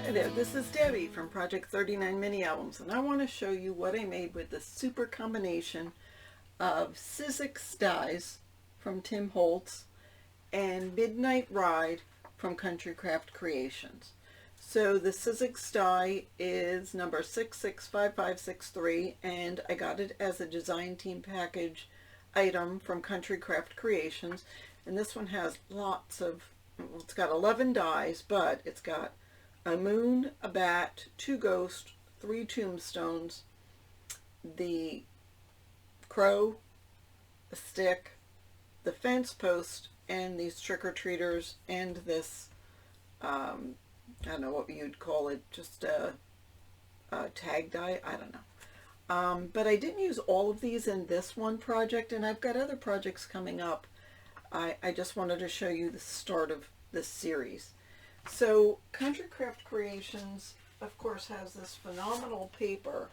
Hi there, this is Debbie from Project 39 Mini Albums, and I want to show you what I made with the super combination of Sizzix dies from Tim Holtz and Midnight Ride from Country Craft Creations. So the Sizzix die is number 665563, and I got it as a design team package item from Country Craft Creations. And this one has lots of, well, it's got 11 dies, but it's got a moon, a bat, 2 ghosts, 3 tombstones, the crow, a stick, the fence post, and these trick-or-treaters, and this, I don't know what you'd call it, just a tag die, I don't know. But I didn't use all of these in this one project, and I've got other projects coming up. I just wanted to show you the start of this series. So Country Craft Creations, of course, has this phenomenal paper,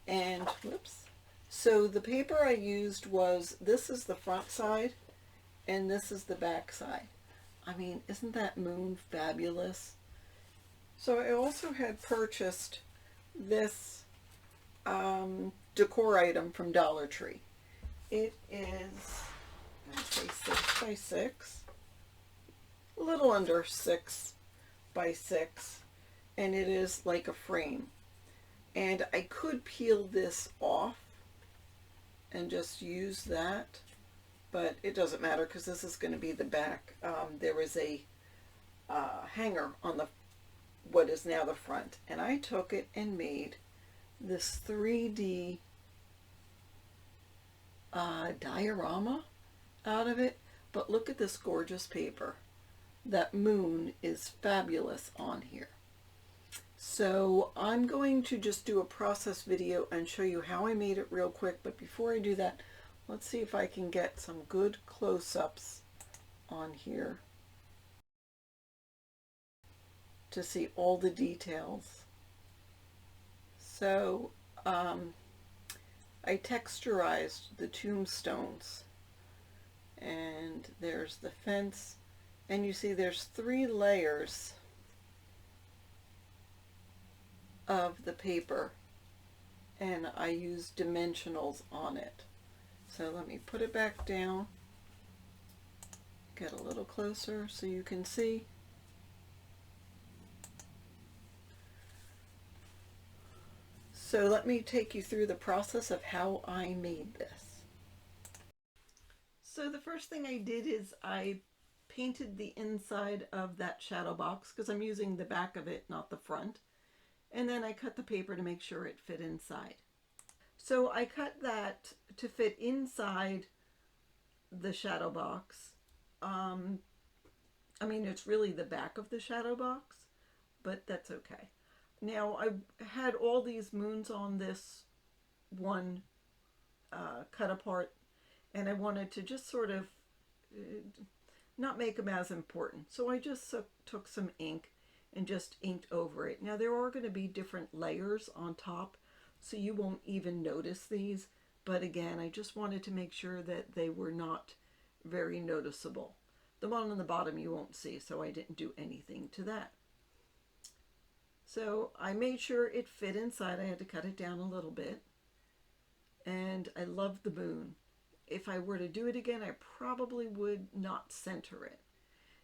and whoops. So the paper I used was, this is the front side, and this is the back side. I mean, isn't that moon fabulous? So I also had purchased this decor item from Dollar Tree. It is, I'd say 6 by 6. A little under 6 by 6, and it is like a frame. And I could peel this off and just use that, but it doesn't matter because this is going to be the back. There is a hanger on the what is now the front, and I took it and made this 3D diorama out of it. But look at this gorgeous paper. That moon is fabulous on here. So I'm going to just do a process video and show you how I made it real quick. But before I do that, let's see if I can get some good close-ups on here to see all the details. So I texturized the tombstones, and there's the fence. And you see there's 3 layers of the paper, and I use dimensionals on it. So let me put it back down, get a little closer so you can see. So let me take you through the process of how I made this. So the first thing I did is I painted the inside of that shadow box because I'm using the back of it, not the front. And then I cut the paper to make sure it fit inside. So I cut that to fit inside the shadow box. I mean, it's really the back of the shadow box, but that's okay. Now I had all these moons on this one cut apart, and I wanted to just sort of not make them as important. So I just took some ink and just inked over it. Now there are going to be different layers on top, so you won't even notice these. But again, I just wanted to make sure that they were not very noticeable. The one on the bottom you won't see, so I didn't do anything to that. So I made sure it fit inside. I had to cut it down a little bit. And I love the moon. If I were to do it again, I probably would not center it.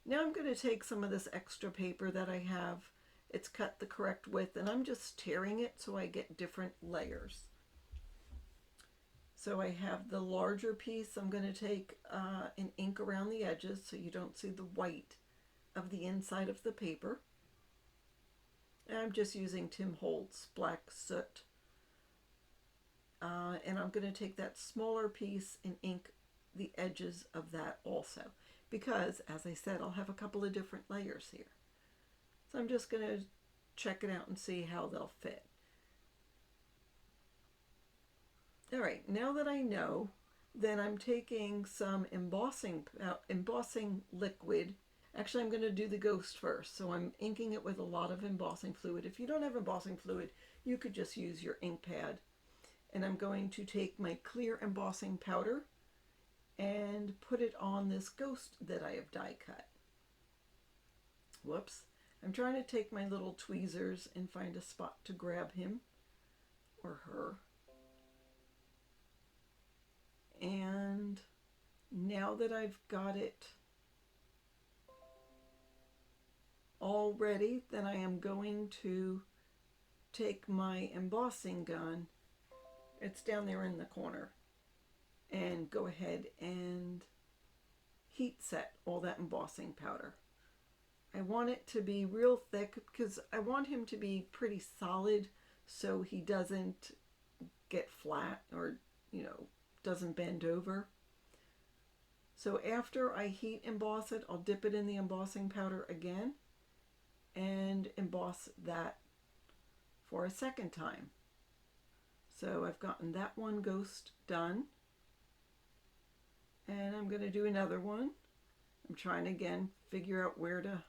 Now I'm going to take some of this extra paper that I have. It's cut the correct width, and I'm just tearing it so I get different layers. So I have the larger piece. I'm going to take an ink around the edges so you don't see the white of the inside of the paper. And I'm just using Tim Holtz Black Soot. And I'm going to take that smaller piece and ink the edges of that also, because as I said, I'll have a couple of different layers here. So I'm just going to check it out and see how they'll fit. All right, now that I know, then I'm taking some embossing liquid. Actually, I'm going to do the ghost first, so I'm inking it with a lot of embossing fluid. If you don't have embossing fluid, you could just use your ink pad. And I'm going to take my clear embossing powder and put it on this ghost that I have die cut. Whoops. I'm trying to take my little tweezers and find a spot to grab him or her. And now that I've got it all ready, then I am going to take my embossing gun, it's down there in the corner, and go ahead and heat set all that embossing powder. I want it to be real thick because I want him to be pretty solid so he doesn't get flat or, doesn't bend over. So after I heat emboss it, I'll dip it in the embossing powder again and emboss that for a second time. So I've gotten that one ghost done. And I'm going to do another one. I'm trying to again figure out where to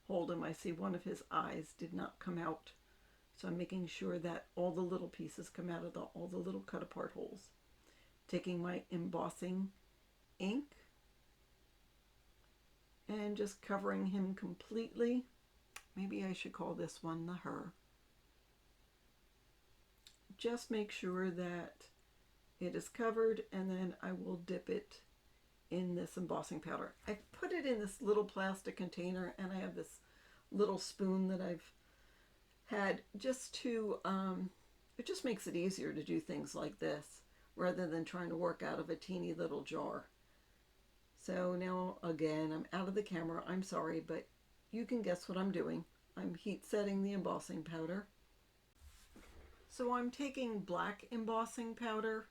hold him. I see one of his eyes did not come out. So I'm making sure that all the little pieces come out of all the little cut apart holes. Taking my embossing ink and just covering him completely. Maybe I should call this one the her. Just make sure that it is covered, and then I will dip it in this embossing powder. I put it in this little plastic container, and I have this little spoon that I've had just to, it just makes it easier to do things like this rather than trying to work out of a teeny little jar. So now again, I'm out of the camera. I'm sorry, but you can guess what I'm doing. I'm heat setting the embossing powder. So I'm taking black embossing powder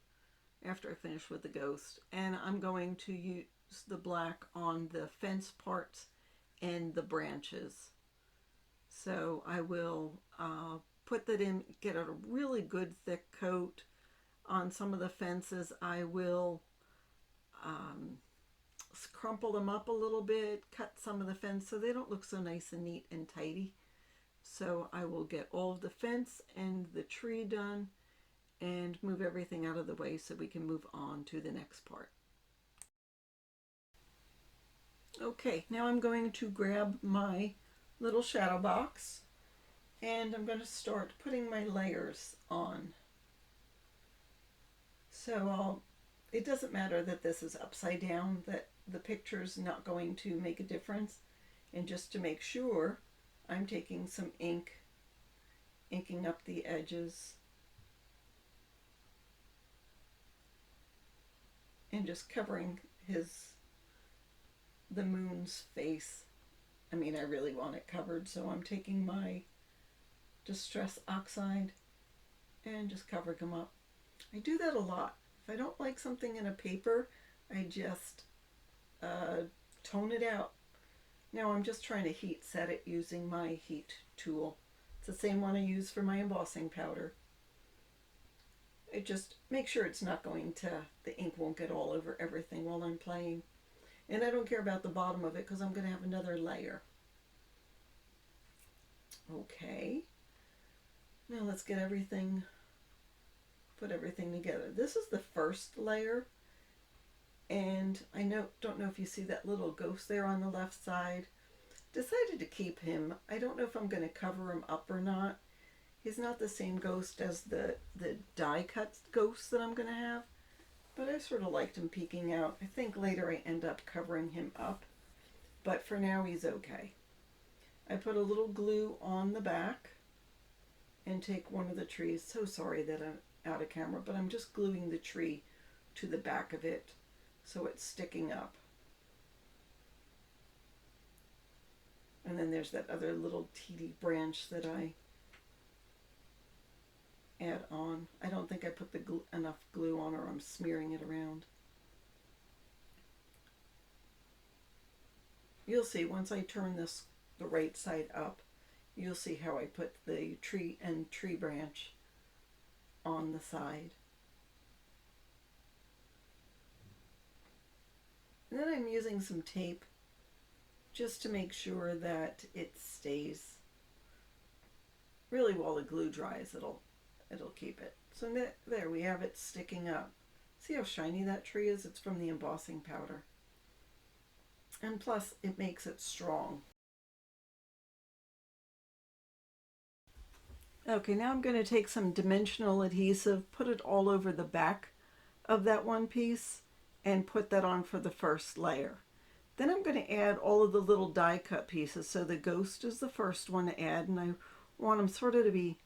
after I finish with the ghost, and I'm going to use the black on the fence parts and the branches. So I will put that in, get a really good thick coat on some of the fences. I will crumple them up a little bit, cut some of the fence so they don't look so nice and neat and tidy. So I will get all of the fence and the tree done and move everything out of the way so we can move on to the next part. Okay, now I'm going to grab my little shadow box and I'm going to start putting my layers on. So it doesn't matter that this is upside down, that the picture's not going to make a difference. And just to make sure, I'm taking some ink, inking up the edges, and just covering the moon's face. I mean, I really want it covered, so I'm taking my Distress Oxide and just covering them up. I do that a lot. If I don't like something in a paper, I just tone it out. Now I'm just trying to heat set it using my heat tool. It's the same one I use for my embossing powder. It just make sure it's not going to, the ink won't get all over everything while I'm playing. And I don't care about the bottom of it because I'm going to have another layer. Okay. Now let's get everything, put everything together. This is the first layer. And I don't know if you see that little ghost there on the left side. Decided to keep him. I don't know if I'm going to cover him up or not. He's not the same ghost as the die cut ghost that I'm going to have. But I sort of liked him peeking out. I think later I end up covering him up. But for now he's okay. I put a little glue on the back and take one of the trees. So sorry that I'm out of camera, but I'm just gluing the tree to the back of it so it's sticking up. And then there's that other little teeny branch that I add on. I don't think I put enough glue on, or I'm smearing it around. You'll see once I turn this the right side up, you'll see how I put the tree and tree branch on the side. And then I'm using some tape just to make sure that it stays. Really, while the glue dries, it'll keep it. So there we have it sticking up. See how shiny that tree is? It's from the embossing powder. And plus, it makes it strong. Okay, now I'm going to take some dimensional adhesive, put it all over the back of that one piece, and put that on for the first layer. Then I'm going to add all of the little die cut pieces. So the ghost is the first one to add, and I want him sort of to be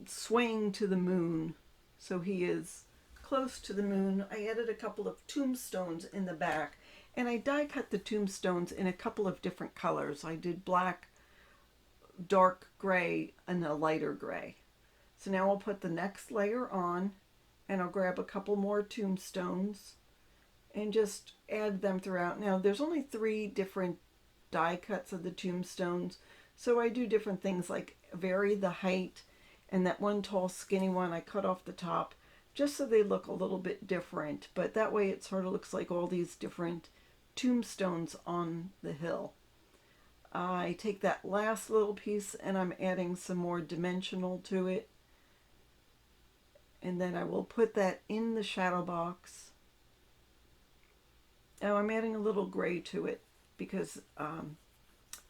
swaying to the moon. So he is close to the moon. I added a couple of tombstones in the back, and I die cut the tombstones in a couple of different colors. I did black, dark gray, and a lighter gray. So now I'll put the next layer on, and I'll grab a couple more tombstones and just add them throughout. Now there's only 3 different die cuts of the tombstones, so I do different things like vary the height, and that one tall skinny one I cut off the top just so they look a little bit different, but that way it sort of looks like all these different tombstones on the hill. I take that last little piece and I'm adding some more dimensional to it, and then I will put that in the shadow box. Now I'm adding a little gray to it because I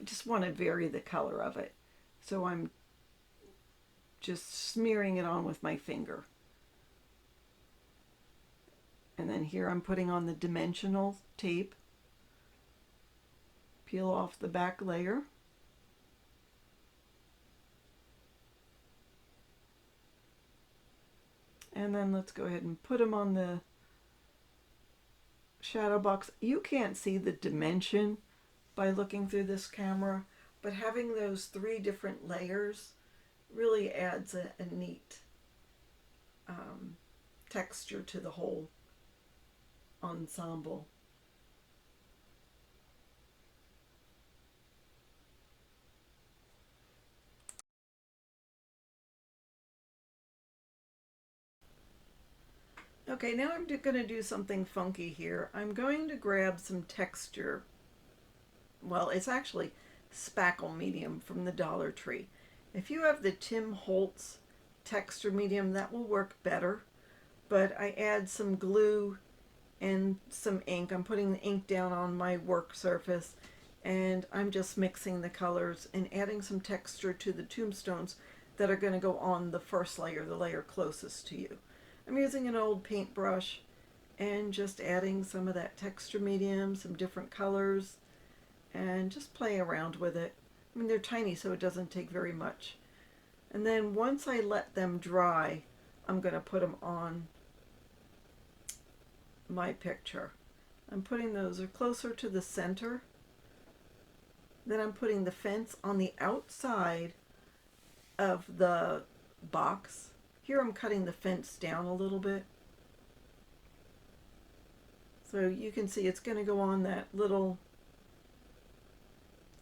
just want to vary the color of it. So I'm just smearing it on with my finger. And then here I'm putting on the dimensional tape. Peel off the back layer. And then let's go ahead and put them on the shadow box. You can't see the dimension by looking through this camera, but having those 3 different layers really adds a neat texture to the whole ensemble. Okay, now I'm going to do something funky here. I'm going to grab some texture. Well, it's actually spackle medium from the Dollar Tree. If you have the Tim Holtz texture medium, that will work better. But I add some glue and some ink. I'm putting the ink down on my work surface, and I'm just mixing the colors and adding some texture to the tombstones that are going to go on the first layer, the layer closest to you. I'm using an old paintbrush and just adding some of that texture medium, some different colors, and just play around with it. I mean, they're tiny, so it doesn't take very much. And then once I let them dry, I'm going to put them on my picture. I'm putting those closer to the center. Then I'm putting the fence on the outside of the box. Here I'm cutting the fence down a little bit. So you can see it's going to go on that little,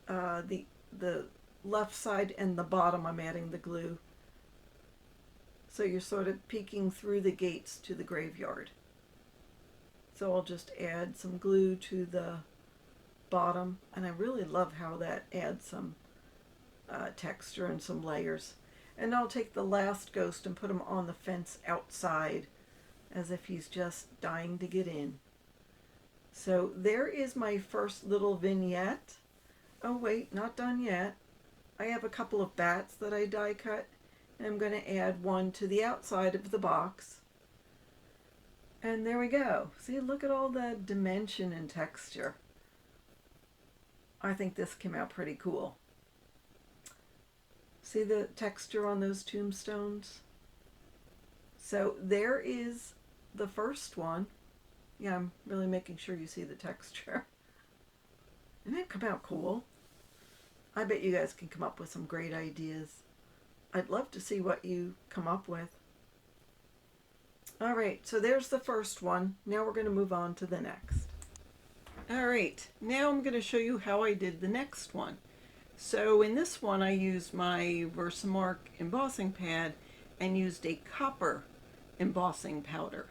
the left side and the bottom I'm adding the glue. So you're sort of peeking through the gates to the graveyard. So I'll just add some glue to the bottom, and I really love how that adds some texture and some layers. And I'll take the last ghost and put him on the fence outside as if he's just dying to get in. So there is my first little vignette. Oh wait, not done yet. I have a couple of bats that I die cut, and I'm going to add one to the outside of the box. And there we go. See, look at all the dimension and texture. I think this came out pretty cool. See the texture on those tombstones? So there is the first one. Yeah, I'm really making sure you see the texture. Didn't it come out cool? I bet you guys can come up with some great ideas. I'd love to see what you come up with. Alright, so there's the first one. Now we're going to move on to the next. Alright, now I'm going to show you how I did the next one. So in this one I used my Versamark embossing pad and used a copper embossing powder.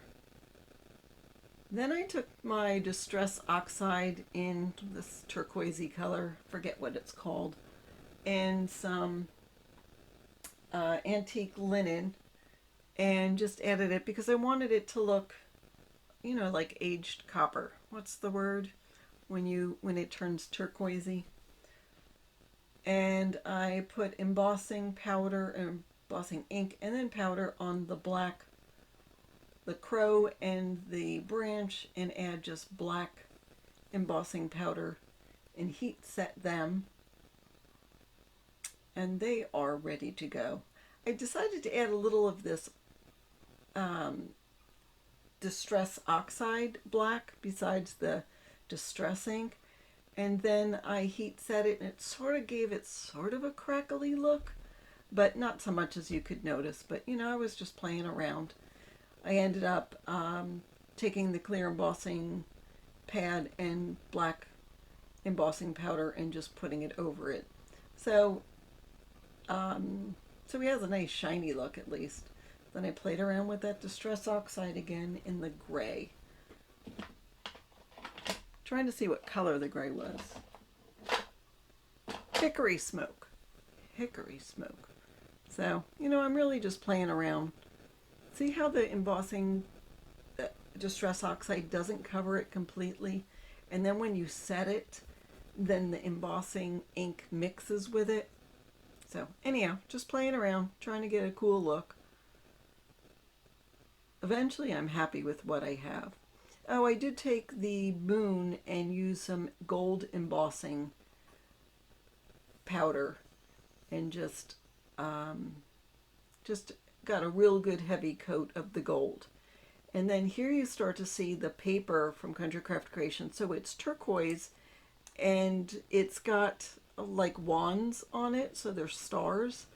Then I took my Distress Oxide in this turquoisey color, forget what it's called, and some antique linen, and just added it because I wanted it to look, you know, like aged copper. What's the word when it turns turquoisey? and I put embossing powder and embossing ink and then powder on the black, the crow and the branch, and add just black embossing powder and heat set them, and they are ready to go. I decided to add a little of this Distress Oxide black besides the Distress ink, and then I heat set it, and it sort of gave it sort of a crackly look, but not so much as you could notice. But you know, I was just playing around. I ended up taking the clear embossing pad and black embossing powder and just putting it over it. So so he has a nice shiny look at least. Then I played around with that Distress Oxide again in the gray. Trying to see what color the gray was. Hickory smoke. Hickory smoke. So, you know, I'm really just playing around. See how the embossing Distress Oxide doesn't cover it completely? And then when you set it, then the embossing ink mixes with it. So anyhow, just playing around, trying to get a cool look. Eventually I'm happy with what I have. Oh, I did take the moon and use some gold embossing powder and just got a real good heavy coat of the gold. And then here you start to see the paper from Country Craft Creation. So it's turquoise and it's got like wands on it, so they're stars.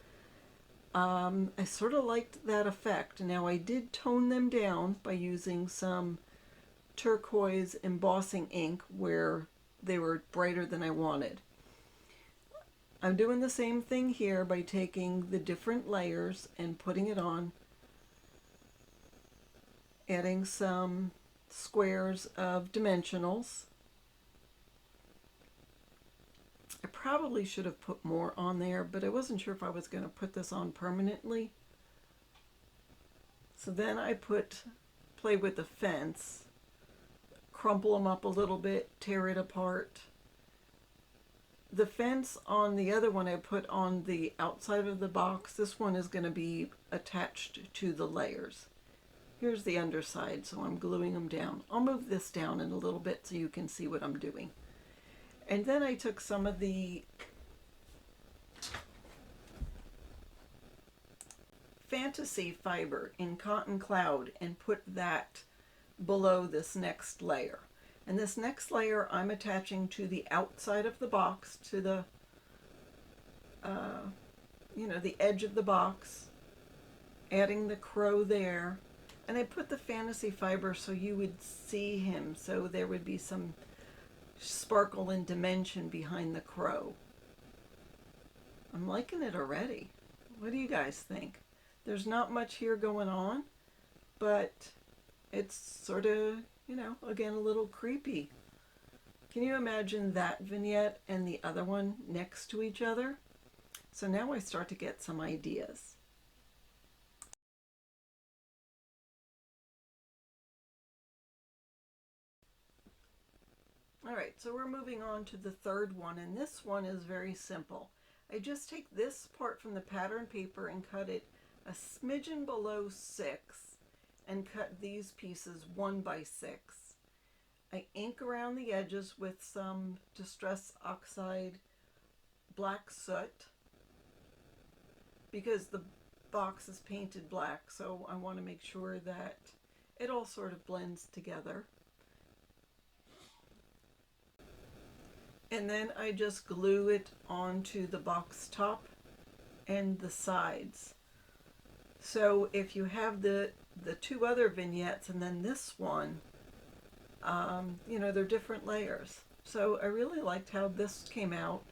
I sort of liked that effect. Now I did tone them down by using some turquoise embossing ink where they were brighter than I wanted. I'm doing the same thing here by taking the different layers and putting it on, adding some squares of dimensionals. I probably should have put more on there, but I wasn't sure if I was going to put this on permanently. So then I play with the fence, crumple them up a little bit, tear it apart. The fence on the other one I put on the outside of the box. This one is going to be attached to the layers. Here's the underside, so I'm gluing them down. I'll move this down in a little bit so you can see what I'm doing. And then I took some of the fantasy fiber in Cotton Cloud and put that below this next layer. And this next layer I'm attaching to the outside of the box, to the, the edge of the box, adding the crow there. And I put the fantasy fiber so you would see him, so there would be some sparkle and dimension behind the crow. I'm liking it already. What do you guys think? There's not much here going on, but it's sort of, again, a little creepy. Can you imagine that vignette and the other one next to each other? So now I start to get some ideas. All right, so we're moving on to the third one, and this one is very simple. I just take this part from the pattern paper and cut it a smidgen below 6 and cut these pieces 1 by 6. I ink around the edges with some Distress Oxide black soot because the box is painted black, so I want to make sure that it all sort of blends together. And then I just glue it onto the box top and the sides. So if you have the two other vignettes and then this one, they're different layers. So I really liked how this came out,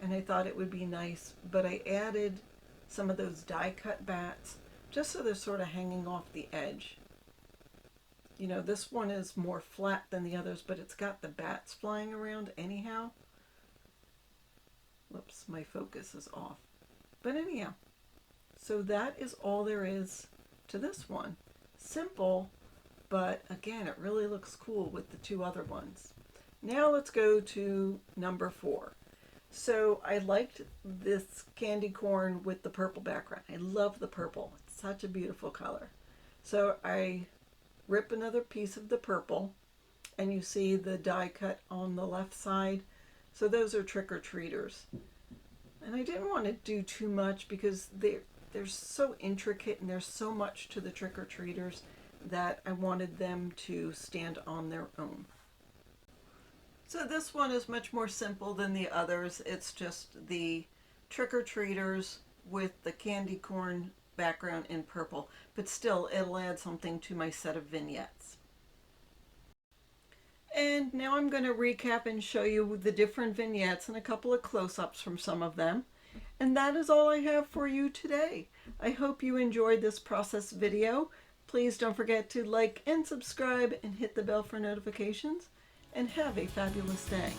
and I thought it would be nice, but I added some of those die cut bats just so they're sort of hanging off the edge. This one is more flat than the others, but it's got the bats flying around anyhow. Whoops, my focus is off. But anyhow, so that is all there is to this one. Simple, but again, it really looks cool with the two other ones. Now let's go to number 4. So I liked this candy corn with the purple background. I love the purple. It's such a beautiful color. So I rip another piece of the purple, and you see the die cut on the left side. So those are trick-or-treaters. And I didn't want to do too much because they're so intricate and there's so much to the trick-or-treaters that I wanted them to stand on their own. So this one is much more simple than the others. It's just the trick-or-treaters with the candy corn background in purple, but still it'll add something to my set of vignettes. And now I'm going to recap and show you the different vignettes and a couple of close-ups from some of them. And that is all I have for you today. I hope you enjoyed this process video. Please don't forget to like and subscribe and hit the bell for notifications. And have a fabulous day.